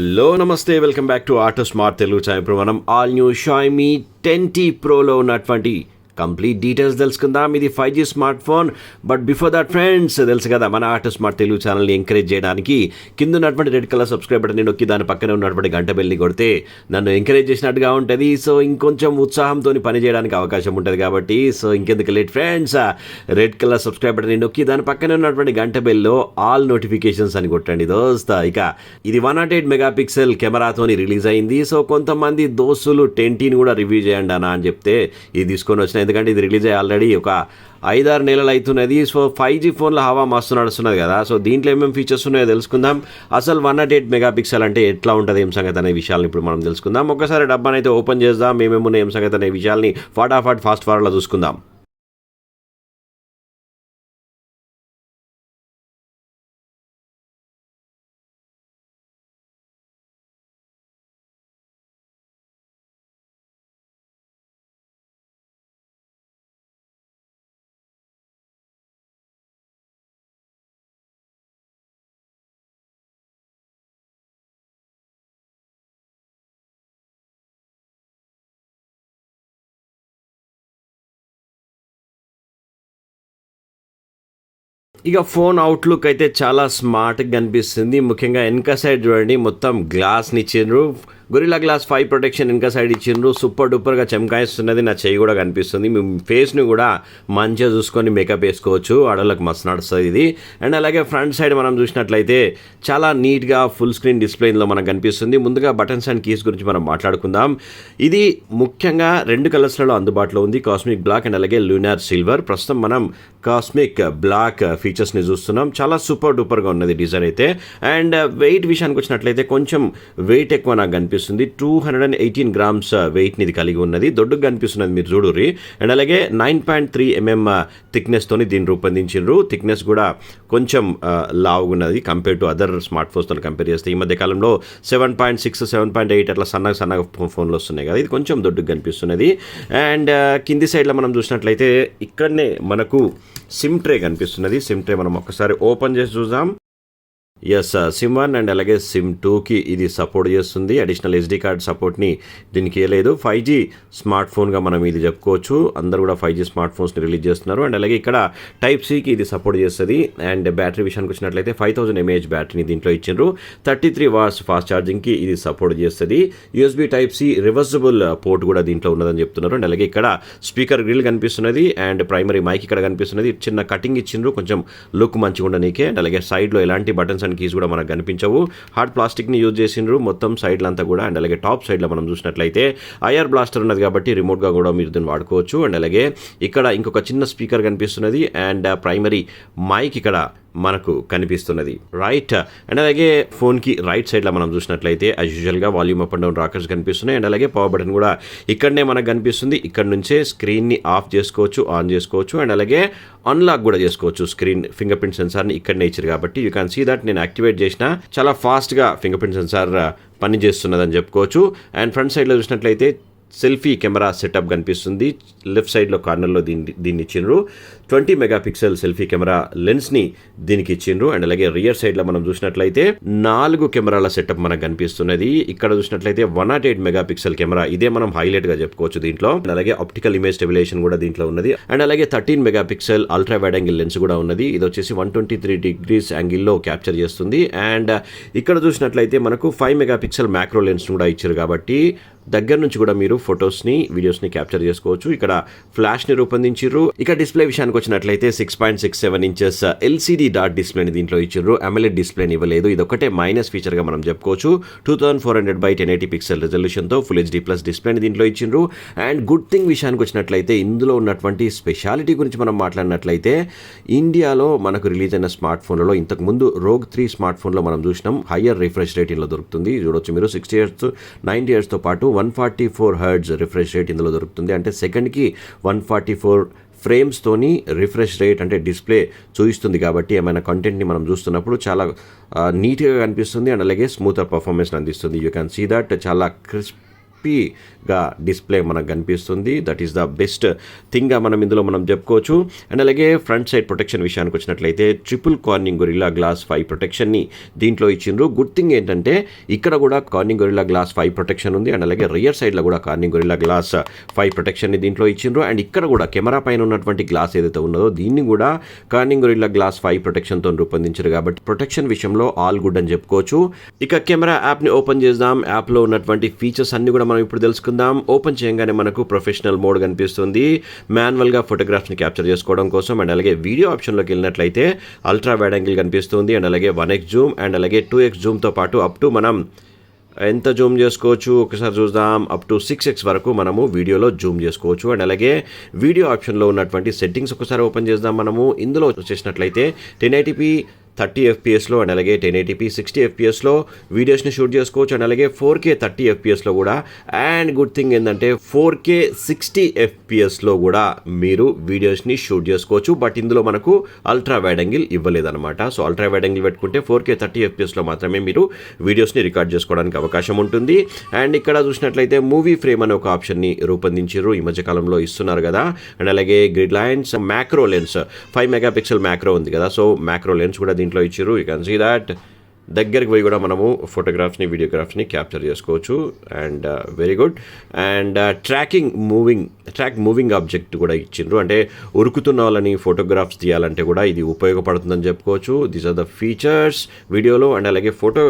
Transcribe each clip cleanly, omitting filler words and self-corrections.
Hello నమస్తే welcome back to auto smart Telugu channel. ఇప్పుడు మనం ఆల్ న్యూ షాయిమీ 10T ప్రోలో ఉన్నటువంటి కంప్లీట్ డీటెయిల్స్ తెలుసుకుందాం. ఇది 5G smart phone. But before that friends, తెలుసు కదా మన ఆటో స్మార్ట్ తెలుగు ఛానల్ని ఎంకరేజ్ చేయడానికి కింద ఉన్నటువంటి రెడ్ కలర్ సబ్స్క్రైబ్ బటన్ నొక్కి దాని పక్కనే ఉన్నటువంటి గంట బెల్ని కొడితే నన్ను ఎంకరేజ్ చేసినట్టుగా ఉంటుంది. సో ఇంకొంచెం ఉత్సాహంతో పని చేయడానికి అవకాశం ఉంటుంది కాబట్టి సో ఇంకెందుకు late friends, red colour subscribe button నొక్కి దాని పక్కనే ఉన్నటువంటి గంట బెల్లో ఆల్ నోటిఫికేషన్స్ అని కొట్టండి దోస్తా. ఇక ఇది 108 మెగాపిక్సెల్ కెమెరాతోని రిలీజ్ అయింది. సో కొంతమంది దోస్తులు 10Tని కూడా రివ్యూ చేయండి అన్న అని చెప్తే ఇది తీసుకొని వచ్చిన, ఎందుకంటే ఇది రిలీజ్ అయ్యి ఆల్రెడీ ఒక 5-6 నెలలు అవుతున్నది. సో 5G ఫోన్లో హవా మస్తు నడుస్తున్నది కదా. సో దీంట్లో ఏమేమి ఫీచర్స్ ఉన్నాయో తెలుసుకుందాం. అసలు 108 మెగాపిక్సెల్ అంటే ఎట్లా ఉంటుంది, ఏం సంగతి అనే విషయాలను ఇప్పుడు మనం తెలుసుకుందాం. ఒకసారి డబ్బాని అయితే ఓపెన్ చేద్దాం, ఏమేమి ఉన్నాయి ఏం సంగతి అనే విషయాల్ని ఫాస్ట్ ఫార్వర్డ్లో చూసుకుందాం. ఇక ఫోన్ అవుట్లుక్ అయితే చాలా స్మార్ట్గా కనిపిస్తుంది. ముఖ్యంగా వెనక సైడ్ చూడండి, మొత్తం గ్లాస్ని ఇచ్చిండ్రు. గొరిల్లా గ్లాస్ 5 ప్రొటెక్షన్ వెనక సైడ్ ఇచ్చిండ్రు. సూపర్ డూపర్గా చమకాయిస్తున్నది. నా చెయ్యి కూడా కనిపిస్తుంది. మీ ఫేస్ని కూడా మంచిగా చూసుకొని మేకప్ వేసుకోవచ్చు. ఆడలకు మస్తు నడుస్తుంది ఇది. అండ్ అలాగే ఫ్రంట్ సైడ్ మనం చూసినట్లయితే చాలా నీట్గా ఫుల్ స్క్రీన్ డిస్ప్లేలో మనకు కనిపిస్తుంది. ముందుగా బటన్స్ అండ్ కీస్ గురించి మనం మాట్లాడుకుందాం. ఇది ముఖ్యంగా 2 కలర్స్లలో అందుబాటులో ఉంది, కాస్మిక్ బ్లాక్ అండ్ అలాగే లూనార్ సిల్వర్. ప్రస్తుతం మనం కాస్మిక్ బ్లాక్ ఫీచర్స్ని చూస్తున్నాం. చాలా సూపర్ డూపర్గా ఉన్నది డిజైన్ అయితే. అండ్ వెయిట్ విషయానికి వచ్చినట్లయితే కొంచెం వెయిట్ ఎక్కువ నాకు కనిపిస్తుంది. 218 గ్రామ్స్ వెయిట్ని ఇది కలిగి ఉన్నది. దొడ్డుగా కనిపిస్తున్నది, మీరు చూడుర్రి. అండ్ అలాగే 9.3 mm థిక్నెస్తోని దీన్ని రూపొందించారు. థిక్నెస్ కూడా కొంచెం లావుగా ఉన్నది కంపేర్ టు అదర్ స్మార్ట్ ఫోన్స్తో కంపేర్ చేస్తే. ఈ మధ్య కాలంలో 7.6, 7.8 అట్లా సన్నగా ఫోన్లు వస్తున్నాయి కదా, ఇది కొంచెం దొడ్డుగా కనిపిస్తున్నది. అండ్ కింది సైడ్లో మనం చూసినట్లయితే ఇక్కడనే మనకు సిమ్ ట్రే కనిపిస్తున్నది. సిమ్ ట్రే మనం ఒక్కసారి ఓపెన్ చేసి చూద్దాం. ఎస్, సిమ్ 1 అండ్ అలాగే సిమ్ 2కి ఇది సపోర్ట్ చేస్తుంది. అడిషనల్ SD కార్డ్ సపోర్ట్ని దీనికి ఇవ్వలేదు. 5G స్మార్ట్ ఫోన్గా మనం ఇది చెప్పుకోవచ్చు. అందరూ కూడా 5G స్మార్ట్ ఫోన్స్ని రిలీజ్ చేస్తున్నారు. అండ్ అలాగే ఇక్కడ Type-Cకి ఇది సపోర్ట్ చేస్తుంది. అండ్ బ్యాటరీ విషయానికి వచ్చినట్లయితే 5000 mAh బ్యాటరీని దీంట్లో ఇచ్చిండ్రు. 33 watts ఫాస్ట్ ఛార్జింగ్కి ఇది సపోర్ట్ చేస్తుంది. USB Type-C రివర్సిబుల్ పోర్ట్ కూడా దీంట్లో ఉన్నదని చెప్తున్నారు. అండ్ అలాగే ఇక్కడ స్పీకర్ గ్రిల్ కనిపిస్తున్నది. అండ్ ప్రైమరీ మైక్ ఇక్కడ కనిపిస్తున్నది. చిన్న కటింగ్ ఇచ్చిండ్రు, కొంచెం లుక్ మంచిగా ఉండనీకే. అండ్ అలాగే సైడ్లో ఎలాంటి బటన్స్ కీస్ కూడా మనకు కనిపించవు. హార్డ్ ప్లాస్టిక్ని యూజ్ చేసిండ్రు మొత్తం సైడ్లంతా కూడా. అండ్ అలాగే టాప్ సైడ్లో మనం చూసినట్లయితే ఐఆర్ బ్లాస్టర్ ఉన్నది కాబట్టి రిమోట్గా కూడా మీరు దీన్ని వాడుకోవచ్చు. అండ్ అలాగే ఇక్కడ ఇంకొక చిన్న స్పీకర్ కనిపిస్తున్నది. అండ్ ప్రైమరీ మైక్ ఇక్కడ మనకు కనిపిస్తున్నది, రైట్. అండ్ అలాగే ఫోన్కి రైట్ సైడ్లో మనం చూసినట్లయితే యాజ్ యూజువల్గా volume up and down rockers కనిపిస్తున్నాయి. అండ్ అలాగే పవర్ బటన్ కూడా ఇక్కడనే మనకు కనిపిస్తుంది. ఇక్కడ నుంచే స్క్రీన్ని ఆఫ్ చేసుకోవచ్చు, ఆన్ చేసుకోవచ్చు. అండ్ అలాగే అన్లాక్ కూడా చేసుకోవచ్చు. స్క్రీన్ ఫింగర్ ప్రింట్ సెన్సార్ని ఇక్కడనే ఇచ్చారు కాబట్టి యూ క్యాన్ సీ దట్ నేను యాక్టివేట్ చేసిన చాలా ఫాస్ట్గా ఫింగర్ ప్రింట్ సెన్సార్ పనిచేస్తున్నదని చెప్పుకోవచ్చు. అండ్ ఫ్రంట్ సైడ్లో చూసినట్లయితే సెల్ఫీ కెమెరా సెటప్ కనిపిస్తుంది. లెఫ్ట్ సైడ్లో కార్నర్లో దీన్ని ఇచ్చిండ్రు. 20 మెగాపిక్సెల్ సెల్ఫీ కెమెరా లెన్స్ని దీనికి ఇచ్చిండ్రు. అండ్ అలాగే రియర్ సైడ్లో మనం చూసినట్లయితే 4 కెమెరాల సెటప్ మనకు కనిపిస్తున్నది. ఇక్కడ చూసినట్లయితే 108 మెగాపిక్సెల్ కెమెరా, ఇదే మనం హైలైట్గా చెప్పుకోవచ్చు దీంట్లో. అండ్ అలాగే ఆప్టికల్ ఇమేజ్ స్టెబిలైజేషన్ కూడా దీంట్లో ఉన్నది. అండ్ అలాగే 13 megapixel ultra wide angle lens కూడా ఉన్నది. ఇది వచ్చేసి 123 degrees యాంగిల్లో క్యాప్చర్ చేస్తుంది. అండ్ ఇక్కడ చూసినట్లయితే మనకు 5 మెగాపిక్సెల్ మ్యాక్రో లెన్స్ కూడా ఇచ్చారు కాబట్టి దగ్గర నుంచి కూడా మీరు ఫొటోస్ని, వీడియోస్ని క్యాప్చర్ చేసుకోవచ్చు. ఇక్కడ ఫ్లాష్ని రూపొందించారు. ఇక డిస్ప్లే విషయానికి వచ్చినట్లయితే 6.67 inches LCD డాట్ డిస్ప్లేని దీంట్లో ఇచ్చారు. AMOLED డిస్ప్లేని ఇవ్వలేదు. ఇది ఒకటే మైనస్ ఫీచర్గా మనం చెప్పుకోవచ్చు. 2400x1080 పిక్సెల్ రెజల్యూషన్తో ఫుల్ HD+ డిస్ప్లేని దీంట్లో ఇచ్చిండ్రు. అండ్ గుడ్ థింగ్ విషయానికి వచ్చినట్లయితే ఇందులో ఉన్నటువంటి స్పెషాలిటీ గురించి మనం మాట్లాడినట్లయితే ఇండియాలో మనకు రిలీజ్ అయిన స్మార్ట్ ఫోన్లలో ఇంతకుముందు ROG 3 స్మార్ట్ ఫోన్లో మనం చూసినాం హయ్యర్ రిఫ్రెష్ రేట్ ఇందులో దొరుకుతుంది. చూడొచ్చు మీరు 60 Hz 90 Hzతో పాటు 144 Hz రిఫ్రెష్ రేట్ ఇందులో దొరుకుతుంది. అంటే సెకండ్కి 144 ఫ్రేమ్స్తోని రిఫ్రెష్ రేట్ అంటే డిస్ప్లే చూపిస్తుంది కాబట్టి ఏమైనా కంటెంట్ని మనం చూస్తున్నప్పుడు చాలా నీట్గా కనిపిస్తుంది. అండ్ అలాగే స్మూత్ పర్ఫార్మెన్స్ అందిస్తుంది. యూ క్యాన్ సీ దట్ చాలా క్రిస్ప్ హ్యాపీగా డిస్ప్లే మనకు కనిపిస్తుంది. దట్ ఈస్ ద బెస్ట్ థింగ్గా మనం ఇందులో మనం చెప్పుకోవచ్చు. అండ్ అలాగే ఫ్రంట్ సైడ్ ప్రొటెక్షన్ విషయానికి వచ్చినట్లయితే ట్రిపుల్ కార్నింగ్ గొరిల్లా గ్లాస్ 5 ప్రొటెక్షన్ని దీంట్లో ఇచ్చిండ్రు. గుడ్ థింగ్ ఏంటంటే ఇక్కడ కూడా కార్నింగ్ గొరిల్లా గ్లాస్ 5 ప్రొటెక్షన్ ఉంది. అండ్ అలాగే రియర్ సైడ్లో కూడా కార్నింగ్ గొరిల్లా గ్లాస్ 5 ప్రొటెక్షన్ని దీంట్లో ఇచ్చిండ్రు. అండ్ ఇక్కడ కూడా కెమెరా పైన ఉన్నటువంటి గ్లాస్ ఏదైతే ఉన్నదో దీన్ని కూడా కార్నింగ్ గొరిల్లా గ్లాస్ 5 ప్రొటెక్షన్తో రూపొందించారు. కాబట్టి ప్రొటెక్షన్ విషయంలో ఆల్ గుడ్ అని చెప్పుకోవచ్చు. ఇక కెమెరా యాప్ని ఓపెన్ చేద్దాం. యాప్లో ఉన్నటువంటి ఫీచర్స్ అన్ని కూడా మనం ఇప్పుడు తెలుసుకుందాం. ఓపెన్ చేయగానే మనకు ప్రొఫెషనల్ మోడ్ కనిపిస్తుంది, మాన్యువల్గా ఫోటోగ్రాఫ్స్ని క్యాప్చర్ చేసుకోవడం కోసం. అండ్ అలాగే వీడియో ఆప్షన్లోకి వెళ్ళినట్లయితే అల్ట్రా వైడ్ యాంగిల్ కనిపిస్తుంది. అండ్ అలాగే 1x జూమ్ అండ్ అలాగే 2x జూమ్తో పాటు అప్ టు మనం ఎంత జూమ్ చేసుకోవచ్చు ఒకసారి చూద్దాం. అప్ టు 6x వరకు మనము వీడియోలో జూమ్ చేసుకోవచ్చు. అండ్ అలాగే వీడియో ఆప్షన్లో ఉన్నటువంటి సెట్టింగ్స్ ఒకసారి ఓపెన్ చేద్దాం. మనము ఇందులో చేసినట్లయితే 1080p 30 FPSలో అండ్ అలాగే 1080p 60 FPSలో వీడియోస్ని షూట్ చేసుకోవచ్చు. అండ్ అలాగే 4K 30 FPSలో కూడా. అండ్ గుడ్ థింగ్ ఏంటంటే 4K 60 FPSలో కూడా మీరు వీడియోస్ని షూట్ చేసుకోవచ్చు. బట్ ఇందులో మనకు అల్ట్రా వైడ్ యాంగిల్ ఇవ్వలేదన్నమాట. సో అల్ట్రా వైడ్ యాంగిల్ పెట్టుకుంటే 4K 30 FPSలో మాత్రమే మీరు వీడియోస్ని రికార్డ్ చేసుకోవడానికి అవకాశం ఉంటుంది. అండ్ ఇక్కడ చూసినట్లయితే మూవీ ఫ్రేమ్ అనే ఒక ఆప్షన్ని రూపొందించారు, ఈ మధ్యకాలంలో ఇస్తున్నారు కదా. అండ్ అలాగే grid lines, macro lens 5 megapixel macro ఉంది కదా. సో మ్యాక్రో లెన్స్ కూడా దీంట్లో ఇచ్చారు. యూ కెన్ సీ దాట్ దగ్గరికి పోయి కూడా మనము ఫోటోగ్రాఫ్స్ని వీడియోగ్రాఫ్స్ని క్యాప్చర్ చేసుకోవచ్చు. And very good. And track moving object కూడా ఇచ్చిండ్రు. అంటే ఉరుకుతున్న వాళ్ళని ఫోటోగ్రాఫ్స్ తీయాలంటే కూడా ఇది ఉపయోగపడుతుందని చెప్పుకోవచ్చు. దీస్ ఆర్ ద ఫీచర్స్ వీడియోలో. అండ్ అలాగే ఫోటో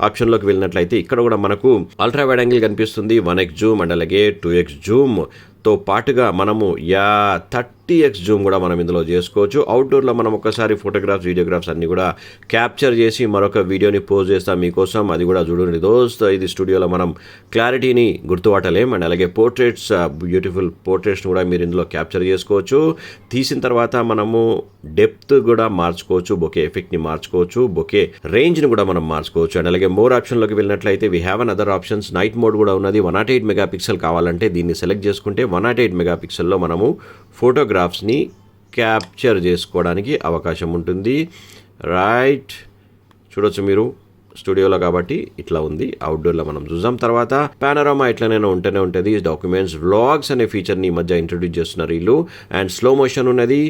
ఆప్షన్లోకి వెళ్ళినట్లయితే ఇక్కడ కూడా మనకు అల్ట్రా వైడ్ యాంగిల్ కనిపిస్తుంది, 1x జూమ్ అండ్ అలాగే 2x జూమ్తో పాటుగా మనము 30x జూమ్ కూడా మనం ఇందులో చేసుకోవచ్చు. అవుట్డోర్లో మనం ఒకసారి ఫోటోగ్రాఫ్స్ వీడియోగ్రాఫ్స్ అన్ని కూడా క్యాప్చర్ చేసి మరొక వీడియోని పోస్ట్ చేస్తాం మీకోసం. అది కూడా చూడండి దోస్త్, ఇది స్టూడియోలో మనం క్లారిటీని గుర్తుపట్టలేం. అండ్ అలాగే పోర్ట్రేట్స్, బ్యూటిఫుల్ పోర్ట్రేట్స్ని కూడా మీరు ఇందులో క్యాప్చర్ చేసుకోవచ్చు. తీసిన తర్వాత మనము డెప్త్ కూడా మార్చుకోవచ్చు, బొకే ఎఫెక్ట్ని మార్చుకోవచ్చు, బొకే రేంజ్ని కూడా మనం మార్చుకోవచ్చు. అండ్ అలాగే మోర్ ఆప్షన్లోకి వెళ్ళినట్లయితే we have an other options. Night mode కూడా ఉన్నది. 108 మెగాపిక్సెల్ కావాలంటే దీన్ని సెలెక్ట్ చేసుకుంటే 108 మెగాపిక్సెల్లో మనము ఫోటోగ్రాఫ్స్ని క్యాప్చర్ చేసుకోవడానికి అవకాశం ఉంటుంది. రైట్, చూడొచ్చు మీరు స్టూడియోలో కాబట్టి ఇట్లా ఉంది. అవుట్డోర్లో మనం చూద్దాం. తర్వాత పానోరామా ఎట్లనైనా ఉంటూనే ఉంటుంది. డాక్యుమెంట్స్, వ్లాగ్స్ అనే ఫీచర్ని ఈ మధ్య ఇంట్రొడ్యూస్ చేస్తున్నారు వీళ్ళు. అండ్ స్లో మోషన్ ఉన్నది.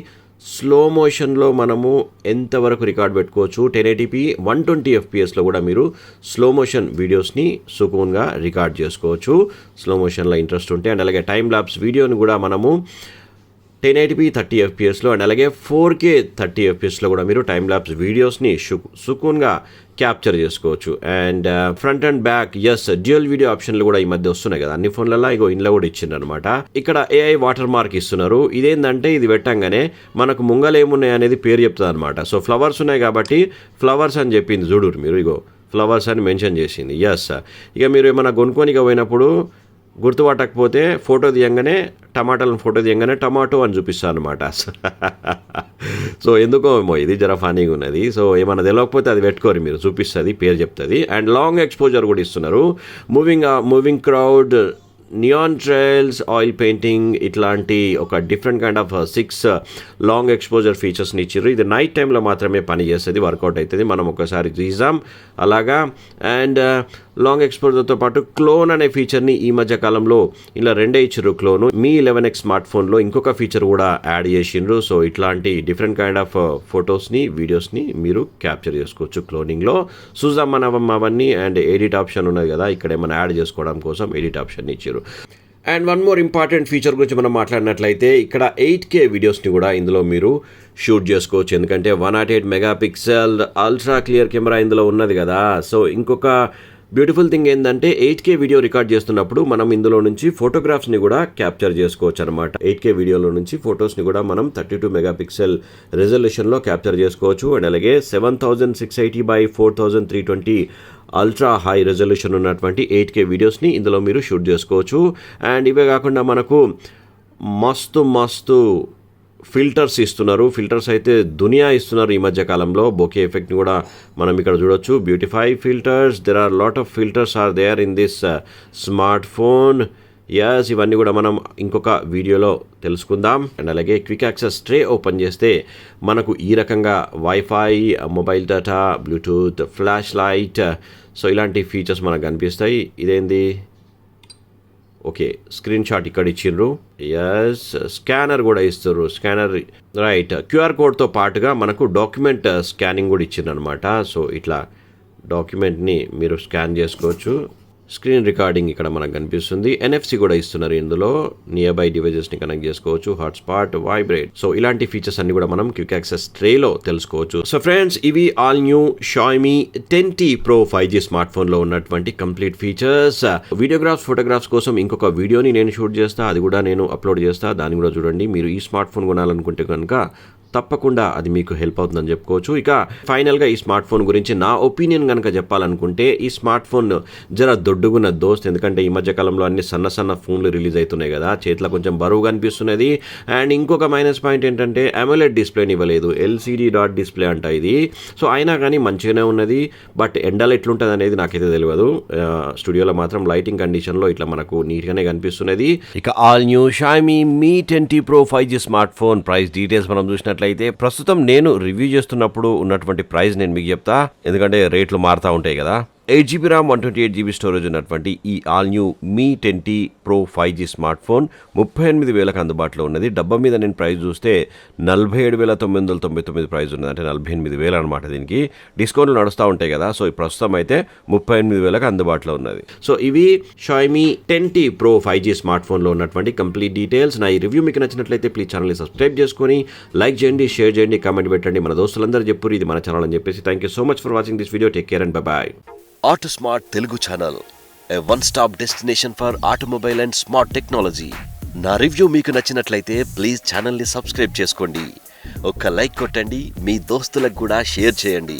స్లో మోషన్లో మనము ఎంతవరకు రికార్డ్ పెట్టుకోవచ్చు, 1080p 120 FPSలో కూడా మీరు స్లో మోషన్ వీడియోస్ని సుకూన్గా రికార్డ్ చేసుకోవచ్చు స్లో మోషన్లో ఇంట్రెస్ట్ ఉంటే. అండ్ అలాగే టైమ్ ల్యాప్స్ వీడియోని కూడా మనము 1080p 30 FPSలో అండ్ అలాగే 4K 30 FPSలో కూడా మీరు టైమ్ ల్యాప్స్ వీడియోస్ని సుకూన్గా క్యాప్చర్ చేసుకోవచ్చు. And front and back dual video ఆప్షన్లు కూడా ఈ మధ్య వస్తున్నాయి కదా అన్ని ఫోన్లలో. ఇగో ఇంట్లో కూడా ఇచ్చిండ్రు అనమాట. ఇక్కడ AI వాటర్ మార్క్ ఇస్తున్నారు. ఇదేంటంటే ఇది పెట్టంగానే మనకు ముంగలు ఏమున్నాయి అనేది పేరు చెప్తుంది అనమాట. సో ఫ్లవర్స్ ఉన్నాయి కాబట్టి ఫ్లవర్స్ అని చెప్పింది చూడురు మీరు. ఇగో ఫ్లవర్స్ అని మెన్షన్ చేసింది. ఇక మీరు ఏమైనా కొనుక్కోనిక పోయినప్పుడు గుర్తుపట్టకపోతే ఫోటో తీయంగానే టమాటాలను ఫోటో తీయంగానే టమాటో అని చూపిస్తాను అనమాట. సో ఎందుకో ఏమో ఇది జర ఫనీగా ఉన్నది. సో ఏమైనా తెలియకపోతే అది పెట్టుకోరు మీరు, చూపిస్తుంది, పేరు చెప్తుంది. అండ్ లాంగ్ ఎక్స్పోజర్ కూడా ఇస్తున్నారు. Moving crowd, neon trails, oil painting, ఇట్లాంటి ఒక different kind of 6 long exposure ఫీచర్స్ని ఇచ్చారు. ఇది నైట్ టైంలో మాత్రమే పని చేస్తుంది, వర్కౌట్ అవుతుంది. మనం ఒకసారి తీసాం అలాగా. అండ్ లాంగ్ ఎక్స్పోజర్తో పాటు క్లోన్ అనే ఫీచర్ని ఈ మధ్య కాలంలో ఇలా రెండే ఇచ్చారు. క్లోను Mi 11X స్మార్ట్ ఫోన్లో ఇంకొక ఫీచర్ కూడా యాడ్ చేసిండ్రు. సో ఇట్లాంటి డిఫరెంట్ కైండ్ ఆఫ్ ఫొటోస్ని వీడియోస్ని మీరు క్యాప్చర్ చేసుకోవచ్చు క్లోనింగ్లో. చూద్దాం మనం అవన్నీ. అండ్ ఎడిట్ ఆప్షన్ ఉన్నది కదా, ఇక్కడ ఏమైనా యాడ్ చేసుకోవడం కోసం ఎడిట్ ఆప్షన్ ఇచ్చారు. And one more important feature గురించి మనం మాట్లాడినట్లయితే ఇక్కడ 8K వీడియోస్ని కూడా ఇందులో మీరు షూట్ చేసుకోవచ్చు. ఎందుకంటే 108 మెగాపిక్సెల్ అల్ట్రా క్లియర్ కెమెరా ఇందులో ఉన్నది కదా. సో ఇంకొక బ్యూటిఫుల్ థింగ్ ఏంటంటే 8K వీడియో రికార్డ్ చేస్తున్నప్పుడు మనం ఇందులో నుంచి ఫోటోగ్రాఫ్స్ని కూడా క్యాప్చర్ చేసుకోవచ్చు అనమాట. 8K వీడియోలో నుంచి ఫొటోస్ని కూడా మనం 32 మెగాపిక్సెల్ రెజల్యూషన్లో క్యాప్చర్ చేసుకోవచ్చు. అండ్ అలాగే 7680x4320 అల్ట్రా హై రెజల్యూషన్ ఉన్నటువంటి 8K వీడియోస్ని ఇందులో మీరు షూట్ చేసుకోవచ్చు. అండ్ ఇవే కాకుండా మనకు మస్తు ఫిల్టర్స్ ఇస్తున్నారు. ఫిల్టర్స్ అయితే దునియా ఇస్తున్నారు ఈ మధ్య కాలంలో. బొకే ఎఫెక్ట్ని కూడా మనం ఇక్కడ చూడొచ్చు. Beautify filters, there are lot of filters are there in this smart phone. ఇవన్నీ కూడా మనం ఇంకొక వీడియోలో తెలుసుకుందాం. అండ్ అలాగే క్విక్ యాక్సెస్ ట్రే ఓపెన్ చేస్తే మనకు ఈ రకంగా wifi, mobile data, Bluetooth, flash light, so ఇలాంటి ఫీచర్స్ మనకు కనిపిస్తాయి. ఇదేంది ఓకే, స్క్రీన్ షాట్ ఇక్కడ ఇచ్చిండ్రు. ఎస్, స్కానర్ కూడా ఇస్తారు. స్కానర్ రైట్, క్యూఆర్ కోడ్తో పాటుగా మనకు డాక్యుమెంట్ స్కానింగ్ కూడా ఇచ్చిండ్రు అనమాట. సో ఇట్లా డాక్యుమెంట్ని మీరు స్కాన్ చేసుకోవచ్చు. స్క్రీన్ రికార్డింగ్ ఇక్కడ మనకు కనిపిస్తుంది. ఎన్ఎఫ్సి కూడా ఇస్తున్నారు ఇందులో. నియర్ బై డివైజెస్ని కనెక్ట్ చేసుకోవచ్చు. Hotspot, vibrate. సో ఇలాంటి ఫీచర్స్ అన్ని కూడా మనం క్విక్ యాక్సెస్ ట్రేలో తెలుసుకోవచ్చు. సో ఫ్రెండ్స్, ఇవి all new Xiaomi 10T Pro 5G smart ఫోన్లో ఉన్నటువంటి కంప్లీట్ ఫీచర్స్. వీడియోగ్రాఫ్స్, ఫోటోగ్రాఫ్స్ కోసం ఇంకొక వీడియోని నేను షూట్ చేస్తా, అది కూడా నేను అప్లోడ్ చేస్తా. దాన్ని కూడా చూడండి. మీరు ఈ స్మార్ట్ ఫోన్ కొనాలనుకుంటే కనుక తప్పకుండా అది మీకు హెల్ప్ అవుతుందని చెప్పుకోవచ్చు. ఇక ఫైనల్గా ఈ స్మార్ట్ ఫోన్ గురించి నా ఒపీనియన్ కనుక చెప్పాలనుకుంటే, ఈ స్మార్ట్ ఫోన్ జర దొడ్డుగున్న దోస్త్. ఎందుకంటే ఈ మధ్య కాలంలో అన్ని సన్న సన్న ఫోన్లు రిలీజ్ అవుతున్నాయి కదా, చేతిలో కొంచెం బరువుగా అనిపిస్తున్నది. అండ్ ఇంకొక మైనస్ పాయింట్ ఏంటంటే అమోలెడ్ డిస్ప్లేని ఇవ్వలేదు, ఎల్సిడి డాట్ డిస్ప్లే అంట ఇది. సో అయినా కానీ మంచిగానే ఉన్నది. బట్ ఎండలో ఎట్లుంటుంది అనేది నాకైతే తెలియదు. స్టూడియోలో మాత్రం లైటింగ్ కండిషన్లో ఇట్లా మనకు నీట్గానే కనిపిస్తున్నది. ఇక all new Xiaomi Mi 10T Pro 5G smart phone price details మనం చూసినట్లయితే, ప్రస్తుతం నేను రివ్యూ చేస్తున్నప్పుడు ఉన్నటువంటి ప్రైస్ నేను మీకు చెప్తా, ఎందుకంటే రేట్లు మారుతూ ఉంటాయి కదా. 8GB ర్యామ్, 128GB స్టోరేజ్ ఉన్నటువంటి ఈ all new Mi 10T Pro 5G smart phone 38,000కి అందుబాటులో ఉన్నది. డబ్బా మీద నేను ప్రైస్ చూస్తే 47,999 ప్రైస్ ఉన్నది, అంటే 48,000 అనమాట. దీనికి డిస్కౌంట్లు నడుస్తూ ఉంటాయి కదా. సో ప్రస్తుతం అయితే 38,000కి అందుబాటులో ఉన్నది. సో ఇవి Xiaomi 10T Pro 5G smart ఫోన్లో ఉన్నటువంటి కంప్లీట్ డీటెయిల్స్. నా ఈ రివ్యూ మీకు నచ్చినట్లయితే ప్లీజ్ ఛానల్ని సబ్స్క్రైబ్ చేసుకొని లైక్ చేయండి, షేర్ చేయండి, కామెంట్ పెట్టండి. మన దోస్తులందరూ చెప్పురు ఇది మన ఛానల్ అని చెప్పేసి. Thank you so much for watching this video. Take care and by. Auto Smart Telugu channel, a one-stop destination for automobile and smart technology. నా రివ్యూ మీకు నచ్చినట్లయితే ప్లీజ్ ఛానల్ని సబ్స్క్రైబ్ చేసుకోండి, ఒక లైక్ కొట్టండి, మీ దోస్తులకు కూడా షేర్ చేయండి.